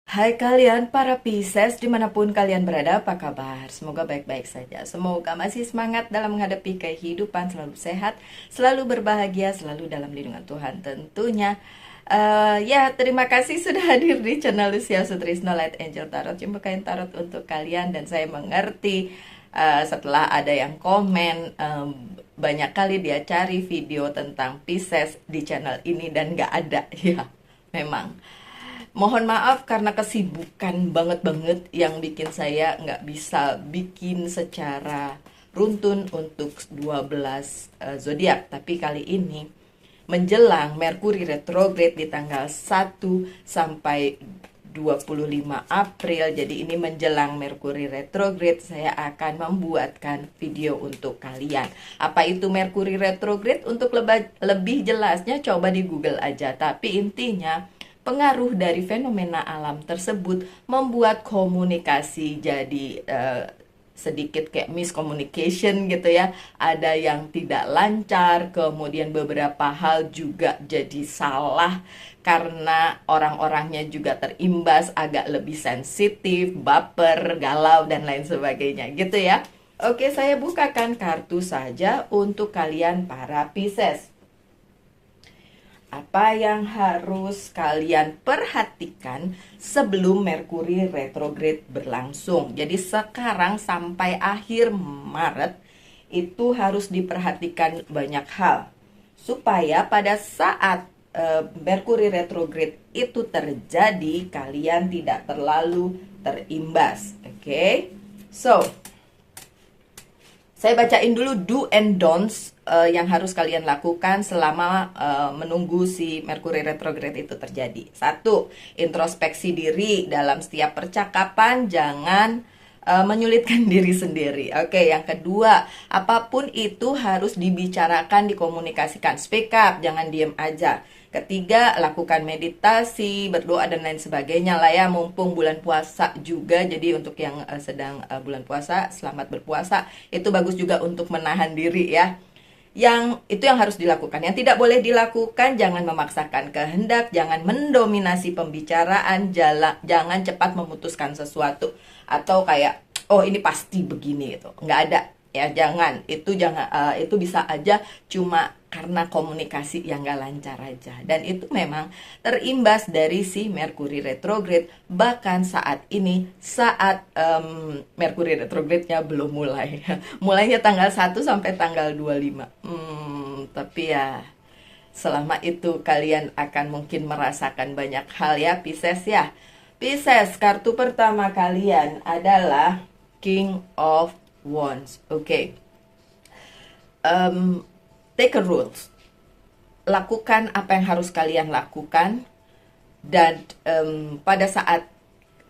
Hai kalian para Pisces dimanapun kalian berada, apa kabar? Semoga baik-baik saja. Semoga masih semangat dalam menghadapi kehidupan, selalu sehat, selalu berbahagia, selalu dalam lindungan Tuhan tentunya. Ya, terima kasih sudah hadir di channel Lucia Sutrisno Light Angel Tarot. Jumpa kain tarot untuk kalian dan saya mengerti setelah ada yang komen banyak kali dia cari video tentang Pisces di channel ini dan nggak ada ya, memang. Mohon maaf karena kesibukan banget-banget yang bikin saya nggak bisa bikin secara runtun untuk 12 zodiak. Tapi kali ini menjelang Merkuri retrograde di tanggal 1 sampai 25 April. Jadi ini menjelang Merkuri retrograde, saya akan membuatkan video untuk kalian. Apa itu Merkuri retrograde? Untuk lebih jelasnya coba di Google aja. Tapi intinya pengaruh dari fenomena alam tersebut membuat komunikasi jadi sedikit kayak miscommunication gitu ya. Ada yang tidak lancar, kemudian beberapa hal juga jadi salah karena orang-orangnya juga terimbas, agak lebih sensitif, baper, galau dan lain sebagainya gitu ya. Oke, saya bukakan kartu saja untuk kalian para Pisces. Apa yang harus kalian perhatikan sebelum Merkuri retrograde berlangsung? Jadi sekarang sampai akhir Maret itu harus diperhatikan banyak hal supaya pada saat Merkuri retrograde itu terjadi kalian tidak terlalu terimbas. Oke. So, saya bacain dulu do and don'ts yang harus kalian lakukan selama menunggu si Merkuri retrograde itu terjadi. Satu, introspeksi diri dalam setiap percakapan, jangan menyulitkan diri sendiri. Oke, yang kedua, apapun itu harus dibicarakan, dikomunikasikan. Speak up, jangan diem aja. Ketiga, lakukan meditasi, berdoa dan lain sebagainya lah ya, mumpung bulan puasa juga. Jadi untuk yang sedang bulan puasa, selamat berpuasa. Itu bagus juga untuk menahan diri ya. Itu yang harus dilakukan. Yang tidak boleh dilakukan, jangan memaksakan kehendak, jangan mendominasi pembicaraan, jangan cepat memutuskan sesuatu atau kayak oh ini pasti begini itu. Nggak ada ya, jangan. Itu bisa aja cuma karena komunikasi yang gak lancar aja. Dan itu memang terimbas dari si Merkuri retrograde. Bahkan saat ini, saat Merkuri retrograde-nya belum mulai. Mulainya tanggal 1 sampai tanggal 25. Tapi ya, selama itu kalian akan mungkin merasakan banyak hal ya, Pisces ya. Pisces, kartu pertama kalian adalah King of Wands. Oke. Take a rules. Lakukan apa yang harus kalian lakukan. Dan pada saat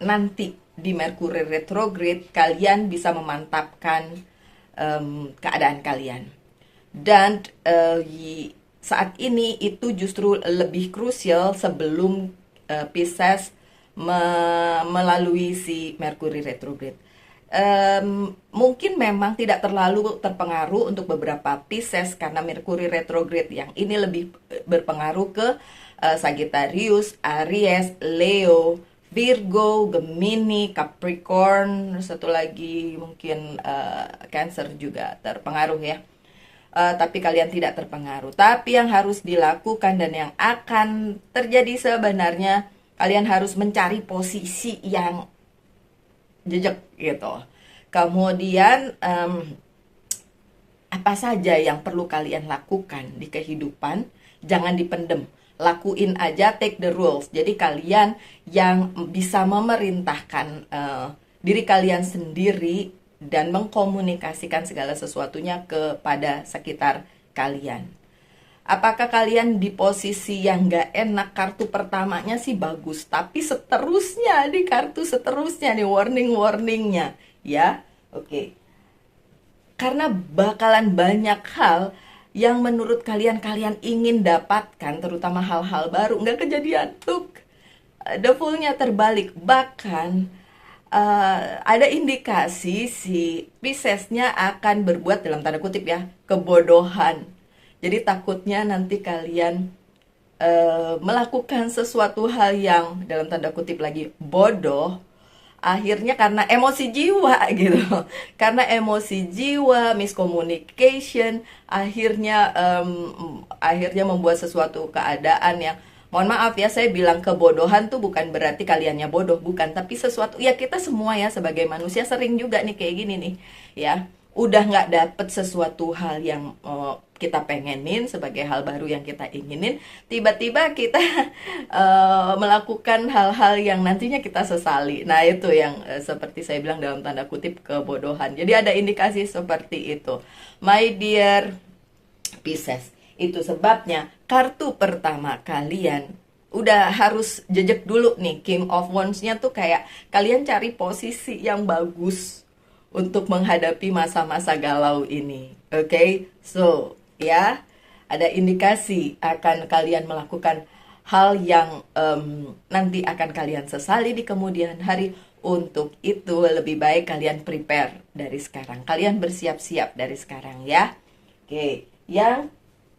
nanti di Merkuri retrograde, kalian bisa memantapkan keadaan kalian. Dan saat ini itu justru lebih krusial sebelum Pisces melalui si Merkuri retrograde. Mungkin memang tidak terlalu terpengaruh untuk beberapa Pisces karena Merkuri retrograde yang ini lebih berpengaruh ke Sagittarius, Aries, Leo, Virgo, Gemini, Capricorn, satu lagi mungkin Cancer juga terpengaruh ya. Tapi kalian tidak terpengaruh. Tapi yang harus dilakukan dan yang akan terjadi sebenarnya, kalian harus mencari posisi yang jejak gitu. Kemudian apa saja yang perlu kalian lakukan di kehidupan, jangan dipendem, lakuin aja, take the rules. Jadi kalian yang bisa memerintahkan diri kalian sendiri dan mengkomunikasikan segala sesuatunya kepada sekitar kalian. Apakah kalian di posisi yang gak enak? Kartu pertamanya sih bagus, tapi seterusnya, di kartu seterusnya nih warning-warningnya ya. Oke. Karena bakalan banyak hal yang menurut kalian ingin dapatkan, terutama hal-hal baru, nggak kejadian tuh. Defaultnya terbalik. Bahkan ada indikasi si Piscesnya akan berbuat dalam tanda kutip ya kebodohan. Jadi takutnya nanti kalian melakukan sesuatu hal yang dalam tanda kutip lagi bodoh, akhirnya karena emosi jiwa gitu, karena emosi jiwa, miscommunication, akhirnya membuat sesuatu keadaan yang, mohon maaf ya, saya bilang kebodohan tuh bukan berarti kaliannya bodoh, bukan, tapi sesuatu ya, kita semua ya sebagai manusia sering juga nih kayak gini nih ya, udah nggak dapet sesuatu hal yang kita pengenin, sebagai hal baru yang kita inginin, tiba-tiba kita melakukan hal-hal yang nantinya kita sesali. Nah itu yang seperti saya bilang dalam tanda kutip kebodohan. Jadi ada indikasi seperti itu, my dear Pisces. Itu sebabnya kartu pertama kalian udah harus jejak dulu nih, King of Wands-nya tuh kayak kalian cari posisi yang bagus untuk menghadapi masa-masa galau ini. Oke, so ya, ada indikasi akan kalian melakukan hal yang nanti akan kalian sesali di kemudian hari. Untuk itu lebih baik kalian prepare dari sekarang, kalian bersiap-siap dari sekarang ya. Oke, yang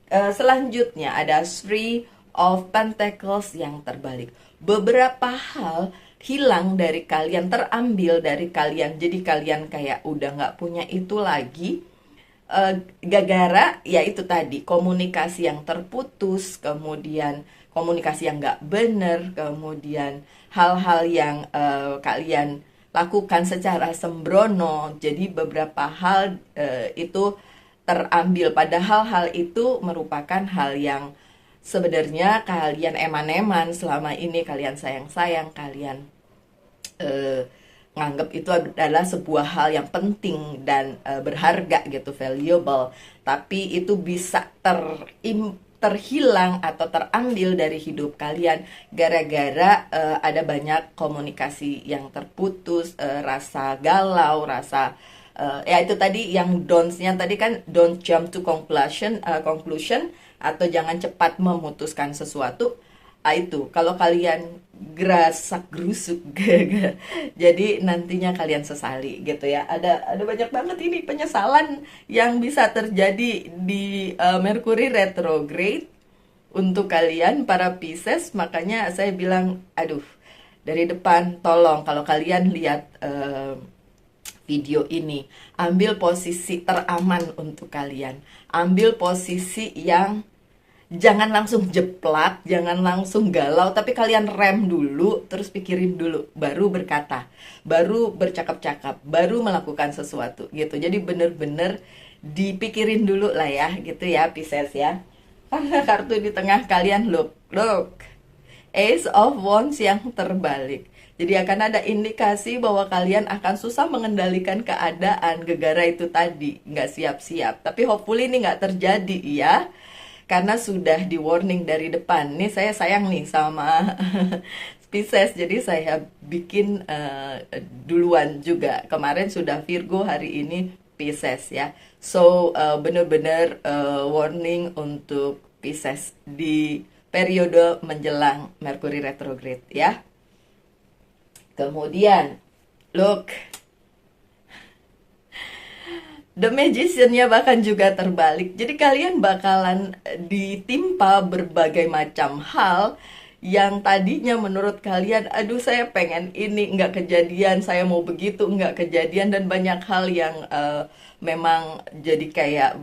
selanjutnya ada Three of Pentacles yang terbalik. Beberapa hal hilang dari kalian, terambil dari kalian, jadi kalian kayak udah nggak punya itu lagi, gara-gara ya itu tadi, komunikasi yang terputus, kemudian komunikasi yang nggak bener, kemudian hal-hal yang kalian lakukan secara sembrono. Jadi beberapa hal itu terambil, padahal hal itu merupakan hal yang sebenarnya kalian eman-eman selama ini, kalian sayang-sayang, kalian nganggap itu adalah sebuah hal yang penting dan berharga gitu, valuable, tapi itu bisa terhilang atau terambil dari hidup kalian gara-gara ada banyak komunikasi yang terputus, rasa galau, rasa ya itu tadi yang don'ts-nya tadi kan, don't jump to conclusion atau jangan cepat memutuskan sesuatu. Itu kalau kalian gerasak gerusuk jadi nantinya kalian sesali gitu ya. Ada banyak banget ini penyesalan yang bisa terjadi di Mercury retrograde untuk kalian para Pisces. Makanya saya bilang, aduh, dari depan tolong kalau kalian lihat video ini, ambil posisi teraman untuk kalian, ambil posisi yang jangan langsung jeplak, jangan langsung galau, tapi kalian rem dulu, terus pikirin dulu, baru berkata, baru bercakap-cakap, baru melakukan sesuatu gitu. Jadi bener-bener dipikirin dulu lah ya, gitu ya Pisces ya. Karena kartu di tengah kalian, look, Ace of Wands yang terbalik. Jadi akan ada indikasi bahwa kalian akan susah mengendalikan keadaan gegara itu tadi, nggak siap-siap. Tapi hopefully ini nggak terjadi ya, karena sudah di warning dari depan. Nih saya sayang nih sama Pisces, jadi saya bikin duluan juga. Kemarin sudah Virgo, hari ini Pisces ya. So bener-bener warning untuk Pisces di periode menjelang Mercury retrograde ya. Kemudian, look, The Magician-nya bahkan juga terbalik. Jadi kalian bakalan ditimpa berbagai macam hal yang tadinya menurut kalian, aduh saya pengen ini, nggak kejadian, saya mau begitu, nggak kejadian, dan banyak hal yang memang jadi kayak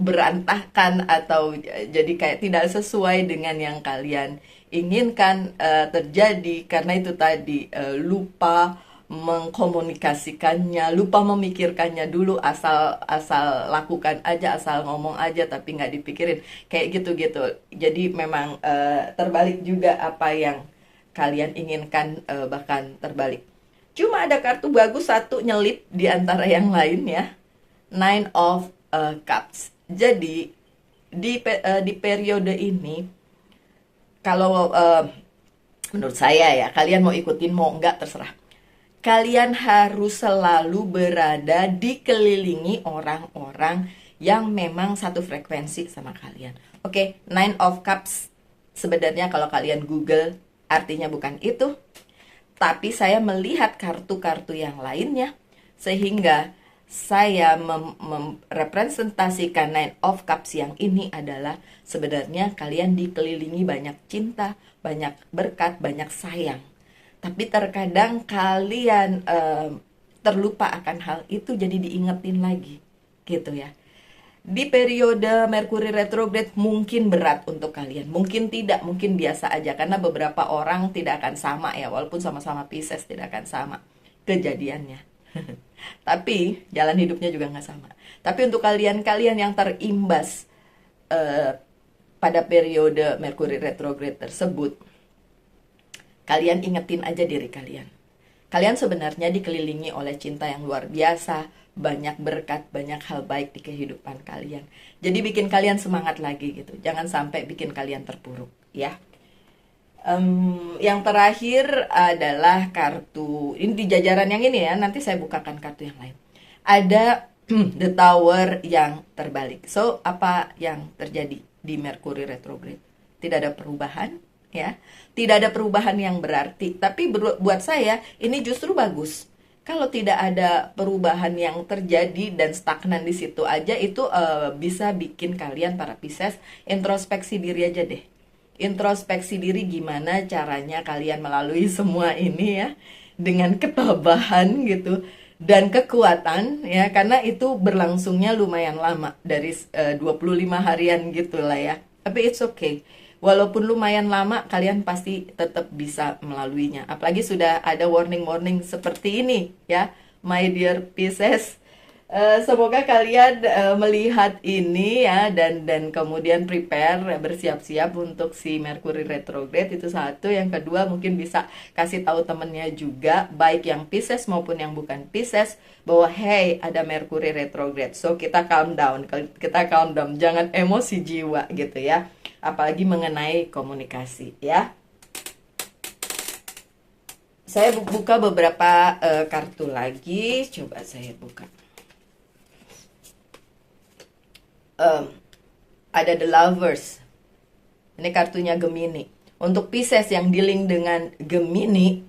berantakan atau jadi kayak tidak sesuai dengan yang kalian inginkan terjadi, karena itu tadi lupa mengkomunikasikannya, lupa memikirkannya dulu, asal lakukan aja, asal ngomong aja tapi nggak dipikirin, kayak gitu-gitu. Jadi memang terbalik juga apa yang kalian inginkan, bahkan terbalik. Cuma ada kartu bagus satu nyelip di antara yang lain ya, Nine of Cups. Jadi di periode ini, kalau menurut saya ya, kalian mau ikutin mau enggak terserah, kalian harus selalu berada dikelilingi orang-orang yang memang satu frekuensi sama kalian. Oke, Nine of Cups sebenarnya kalau kalian Google artinya bukan itu, tapi saya melihat kartu-kartu yang lainnya, sehingga saya merepresentasikan Nine of Cups yang ini adalah sebenarnya kalian dikelilingi banyak cinta, banyak berkat, banyak sayang. Tapi terkadang kalian terlupa akan hal itu, jadi diingetin lagi, gitu ya. Di periode Merkuri retrograde mungkin berat untuk kalian, mungkin tidak, mungkin biasa aja, karena beberapa orang tidak akan sama ya, walaupun sama-sama Pisces tidak akan sama kejadiannya. Tapi jalan hidupnya juga nggak sama. Tapi untuk kalian-kalian yang terimbas eh, pada periode Merkuri retrograde tersebut, kalian ingetin aja diri kalian. Kalian sebenarnya dikelilingi oleh cinta yang luar biasa, banyak berkat, banyak hal baik di kehidupan kalian. Jadi bikin kalian semangat lagi gitu. Jangan sampai bikin kalian terpuruk, ya. Yang terakhir adalah kartu, ini di jajaran yang ini ya, nanti saya bukakan kartu yang lain. Ada The Tower yang terbalik. So, apa yang terjadi di Merkuri retrograde? Tidak ada perubahan, ya. Tidak ada perubahan yang berarti, tapi buat saya ini justru bagus. Kalau tidak ada perubahan yang terjadi dan stagnan di situ aja, itu bisa bikin kalian para Pisces introspeksi diri aja deh. Introspeksi diri gimana caranya kalian melalui semua ini ya, dengan ketabahan gitu dan kekuatan ya, karena itu berlangsungnya lumayan lama dari 25 harian gitu lah ya. Tapi it's okay. Walaupun lumayan lama, kalian pasti tetap bisa melaluinya. Apalagi sudah ada warning-warning seperti ini ya, my dear Pisces. Semoga kalian melihat ini ya, dan kemudian prepare, bersiap-siap untuk si Merkuri retrograde, itu satu. Yang kedua, mungkin bisa kasih tahu temennya juga, baik yang Pisces maupun yang bukan Pisces, bahwa hey, ada Merkuri retrograde. So kita calm down, jangan emosi jiwa gitu ya. Apalagi mengenai komunikasi ya. Saya buka beberapa kartu lagi, coba saya buka. Ada The Lovers. Ini kartunya Gemini. Untuk Pisces yang dealing dengan Gemini,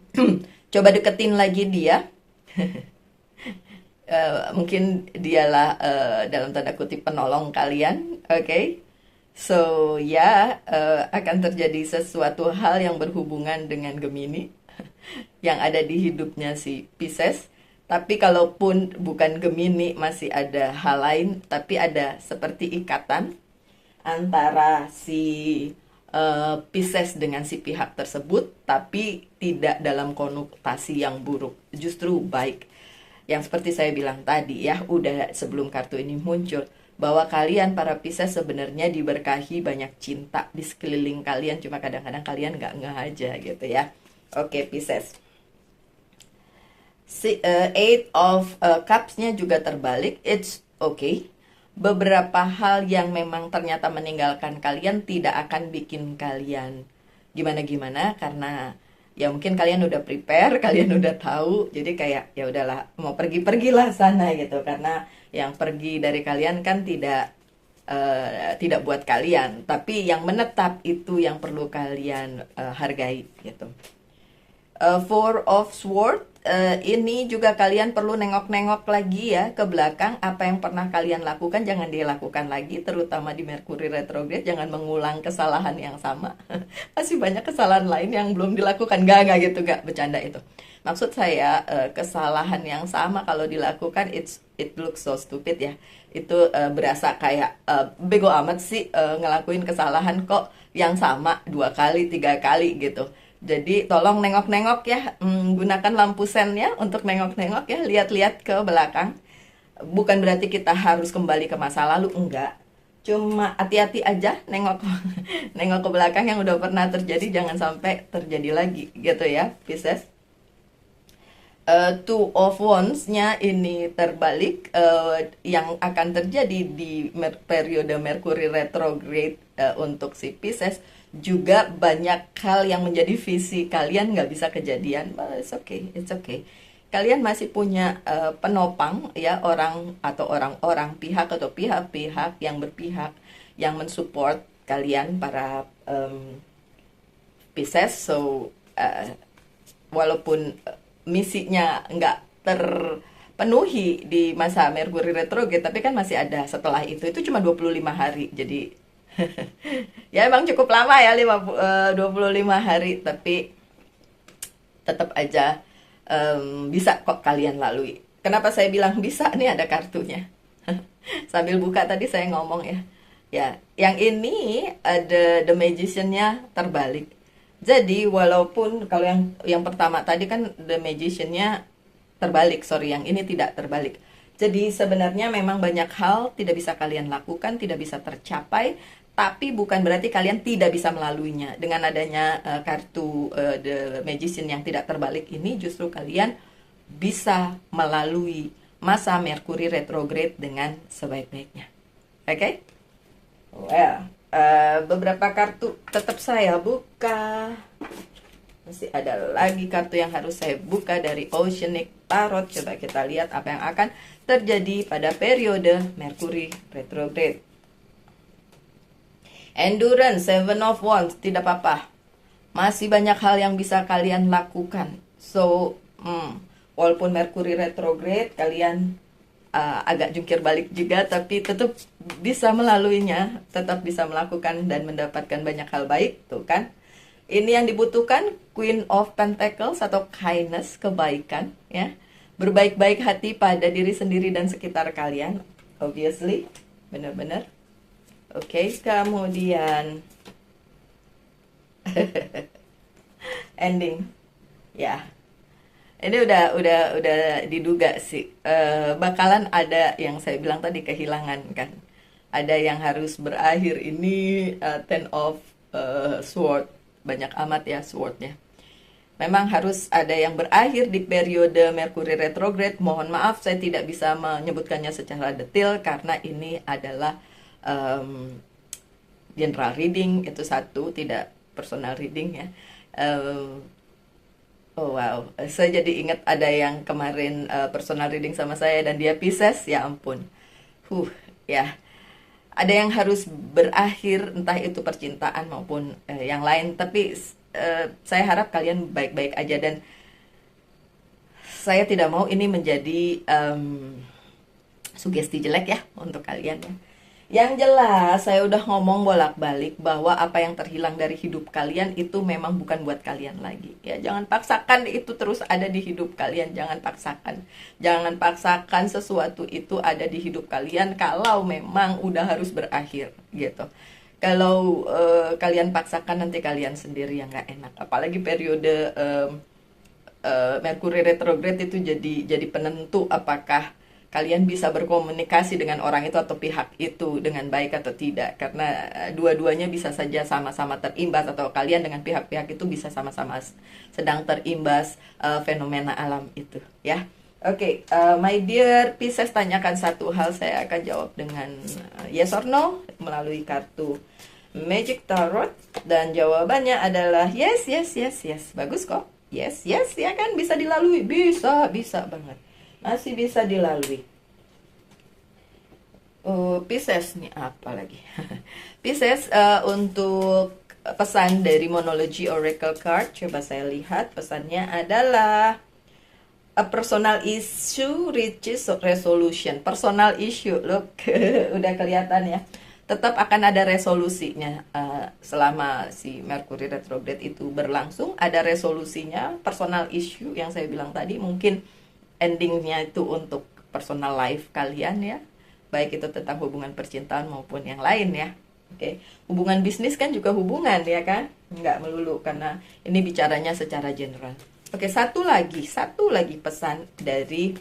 coba deketin lagi dia. Mungkin dialah dalam tanda kutip penolong kalian, oke? So ya, akan terjadi sesuatu hal yang berhubungan dengan Gemini yang ada di hidupnya si Pisces. Tapi kalaupun bukan Gemini, masih ada hal lain, tapi ada seperti ikatan antara si Pisces dengan si pihak tersebut, tapi tidak dalam konotasi yang buruk, justru baik. Yang seperti saya bilang tadi ya, udah sebelum kartu ini muncul, bahwa kalian para Pisces sebenarnya diberkahi banyak cinta di sekeliling kalian, cuma kadang-kadang kalian nggak ngeh aja gitu ya. Oke, Pisces. Eight of Cups-nya juga terbalik. It's okay. Beberapa hal yang memang ternyata meninggalkan kalian tidak akan bikin kalian gimana-gimana, karena ya mungkin kalian udah prepare, kalian udah tahu. Jadi kayak ya udahlah, mau pergi-pergilah sana gitu, karena yang pergi dari kalian kan tidak buat kalian, tapi yang menetap itu yang perlu kalian hargai gitu. Four of Swords, ini juga kalian perlu nengok-nengok lagi ya ke belakang. Apa yang pernah kalian lakukan jangan dilakukan lagi, terutama di Merkuri retrograde. Jangan mengulang kesalahan yang sama. Masih banyak kesalahan lain yang belum dilakukan. Gak gitu, gak bercanda itu. Maksud saya kesalahan yang sama kalau dilakukan it looks so stupid ya. Itu berasa kayak bego amat sih ngelakuin kesalahan kok yang sama 2 kali 3 kali gitu. Jadi tolong nengok-nengok ya, gunakan lampu sennya untuk nengok-nengok ya, lihat-lihat ke belakang. Bukan berarti kita harus kembali ke masa lalu, enggak. Cuma hati-hati aja nengok nengok ke belakang yang udah pernah terjadi, jangan sampai terjadi lagi gitu ya, Pisces. Two of Wands-nya ini terbalik, yang akan terjadi di periode Merkuri retrograde untuk si Pisces. Juga banyak hal yang menjadi visi kalian nggak bisa kejadian, but it's okay. Kalian masih punya penopang ya, orang atau orang-orang, pihak atau pihak-pihak yang berpihak, yang mensupport kalian para Pisces. So walaupun misinya nggak penuhi di masa Merkuri retrograde, tapi kan masih ada setelah itu cuma 25 hari. Jadi ya emang cukup lama ya, 25 hari, tapi tetap aja bisa kok kalian lalui. Kenapa saya bilang bisa? Nih ada kartunya. Sambil buka tadi saya ngomong ya. Ya, yang ini ada The Magician-nya terbalik. Jadi walaupun kalau yang pertama tadi kan The Magician-nya terbalik, sorry, yang ini tidak terbalik. Jadi sebenarnya memang banyak hal tidak bisa kalian lakukan, tidak bisa tercapai, tapi bukan berarti kalian tidak bisa melaluinya. Dengan adanya kartu The Magician yang tidak terbalik ini, justru kalian bisa melalui masa Merkuri retrograde dengan sebaik-baiknya. Oke? Okay? Well, beberapa kartu tetap saya buka. Masih ada lagi kartu yang harus saya buka dari Oceanic Tarot. Coba kita lihat apa yang akan terjadi pada periode Merkuri retrograde. Endurance, Seven of Wands, tidak apa-apa. Masih banyak hal yang bisa kalian lakukan. So, walaupun Merkuri retrograde, kalian agak jungkir balik juga, tapi tetap bisa melaluinya, tetap bisa melakukan dan mendapatkan banyak hal baik, tuh kan? Ini yang dibutuhkan, Queen of Pentacles atau kindness, kebaikan, ya. Berbaik-baik hati pada diri sendiri dan sekitar kalian, obviously, benar-benar. Oke, kemudian ending, ya. Ini udah diduga sih, bakalan ada yang saya bilang tadi, kehilangan kan. Ada yang harus berakhir ini, Ten of Sword, banyak amat ya swordnya. Memang harus ada yang berakhir di periode Merkuri retrograde. Mohon maaf saya tidak bisa menyebutkannya secara detail karena ini adalah general reading, itu satu, tidak personal reading ya. Oh wow, saya jadi ingat ada yang kemarin personal reading sama saya dan dia Pisces, ya ampun. Ya. Ada yang harus berakhir, entah itu percintaan maupun yang lain, tapi saya harap kalian baik-baik aja, dan saya tidak mau ini menjadi sugesti jelek ya untuk kalian ya. Yang jelas saya udah ngomong bolak-balik bahwa apa yang terhilang dari hidup kalian itu memang bukan buat kalian lagi. Ya, jangan paksakan itu terus ada di hidup kalian, jangan paksakan. Jangan paksakan sesuatu itu ada di hidup kalian kalau memang udah harus berakhir gitu. Kalau kalian paksakan nanti kalian sendiri yang nggak enak. Apalagi periode Merkuri retrograde itu jadi penentu apakah kalian bisa berkomunikasi dengan orang itu atau pihak itu dengan baik atau tidak, karena dua-duanya bisa saja sama-sama terimbas, atau kalian dengan pihak-pihak itu bisa sama-sama sedang terimbas fenomena alam itu ya. Oke, my dear Pisces, tanyakan satu hal, saya akan jawab dengan yes or no melalui kartu Magic Tarot, dan jawabannya adalah yes, yes, yes, yes. Bagus kok, yes, yes, ya kan, bisa dilalui, bisa banget, masih bisa dilalui. Pisces nih apa lagi? Pisces, untuk pesan dari Monology Oracle Card, coba saya lihat pesannya adalah a personal issue reaches resolution. Personal issue, look, udah kelihatan ya. Tetap akan ada resolusinya selama si Mercury retrograde itu berlangsung, ada resolusinya. Personal issue yang saya bilang tadi, mungkin endingnya itu untuk personal life kalian ya, baik itu tentang hubungan percintaan maupun yang lain ya. Oke, hubungan bisnis kan juga hubungan ya kan, nggak melulu, karena ini bicaranya secara general. Oke, satu lagi pesan dari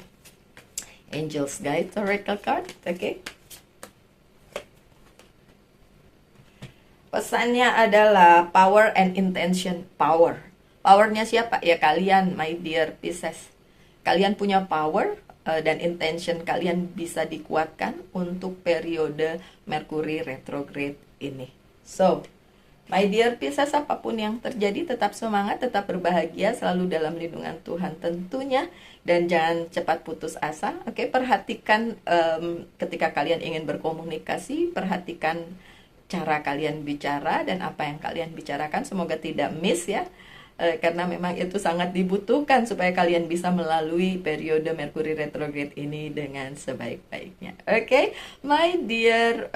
Angels Guide Oracle Card. Oke, pesannya adalah power and intention. Powernya siapa? Ya kalian, my dear Pisces. Kalian punya power dan intention kalian bisa dikuatkan untuk periode Merkuri retrograde ini. So, my dear Pisces, apapun yang terjadi tetap semangat, tetap berbahagia, selalu dalam lindungan Tuhan tentunya, dan jangan cepat putus asa. Oke, perhatikan ketika kalian ingin berkomunikasi, perhatikan cara kalian bicara dan apa yang kalian bicarakan, semoga tidak miss ya. karena memang itu sangat dibutuhkan supaya kalian bisa melalui periode Merkuri retrograde ini dengan sebaik-baiknya. Oke, my dear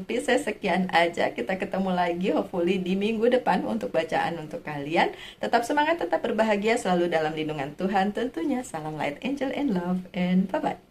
Pisces, sekian aja. Kita ketemu lagi hopefully di minggu depan untuk bacaan untuk kalian. Tetap semangat, tetap berbahagia, selalu dalam lindungan Tuhan tentunya. Salam light, angel, and love, and bye-bye.